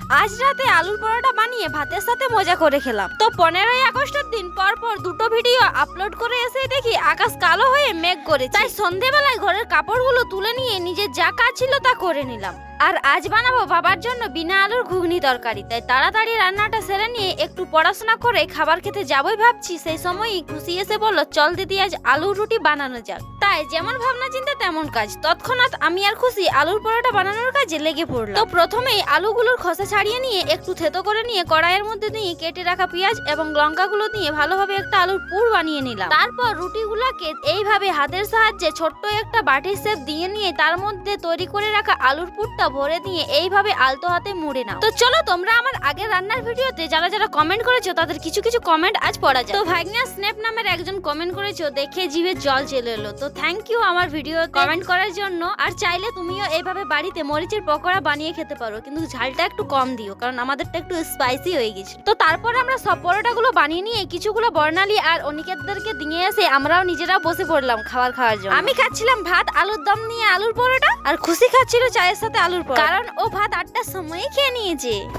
আজ রাতে আলুর পরোটা বানিয়ে ভাতের সাথে মজা করে খেলাম। তো 15ই আগস্টের দিন পর দুটো ভিডিও আপলোড করে এসে দেখি আকাশ কালো হয়ে মেঘ করে, তাই সন্ধেবেলায় ঘরের কাপড়গুলো তুলে নিয়ে নিজের যা কাজ ছিল তা করে নিলাম। আর আজ বানাবো বাবার জন্য বিনা আলুর ঘুগনি তরকারি, তাই তাড়াতাড়ি রান্নাটা সেরে নিয়ে একটু পড়াশোনা করে খাবার খেতে যাবোই ভাবছি। সেই সময়ই খুশি এসে বলল, চল দিদি আজ আলুর রুটি বানানো যাক। তাই যেমন ভাবনা চিন্তা তেমন কাজ, তৎক্ষণাৎ আমি আর খুশি আলুর পরোটা বানানোর কাজে লেগে পড়লাম। তো প্রথমেই আলুগুলোর খোসা ছাড়িয়ে নিয়ে একটু থেতো করে নিয়ে কড়াইয়ের মধ্যে দিয়ে কেটে রাখা পেঁয়াজ এবং লঙ্কাগুলো দিয়ে ভালোভাবে একটা আলুর পুর বানিয়ে নিলাম। তারপর রুটিগুলোকে এইভাবে হাতের সাহায্যে ছোট্ট একটা বাটির শেপ দিয়ে নিয়ে তার মধ্যে তৈরি করে রাখা আলুর পুরটা ভরে দিয়ে এইভাবে আলতো হাতে মুড়ে নাও। তো চলো তোমরা আমার আগের রান্নার ভিডিওতে যারা যারা কমেন্ট করেছো তাদের কিছু কিছু কমেন্ট আজ পড়া যায়। তো ভাগ্না স্ন্যাপ নামের একজন কমেন্ট করেছো, দেখে জিভে জল চলে এলো। তো থ্যাংক ইউ আমার ভিডিও কমেন্ট করার জন্য। আর চাইলে তুমিও এইভাবে বাড়িতে মরিচের পকোড়া বানিয়ে খেতে পারো, কিন্তু ঝালটা একটু কম দিও, কারণ আমাদেরটা একটু স্পাইসি হয়ে গেছে। তো তারপর আমরা সব পরোটাগুলো বানিয়ে নিয়ে কিছুগুলো বর্ণালী আর অনিকেতদেরকে দিয়ে এসে আমরাও নিজেরা বসে পড়লাম খাবার খাওয়ার জন্য। আমি খাচ্ছিলাম ভাত আলুর দম নিয়ে আলুর পরোটা, আর খুশি খাচ্ছিল চায়ের সাথে আলুর পরোটা, কারণ ও ভাত 8টার সময় খেয়ে নিয়েছে।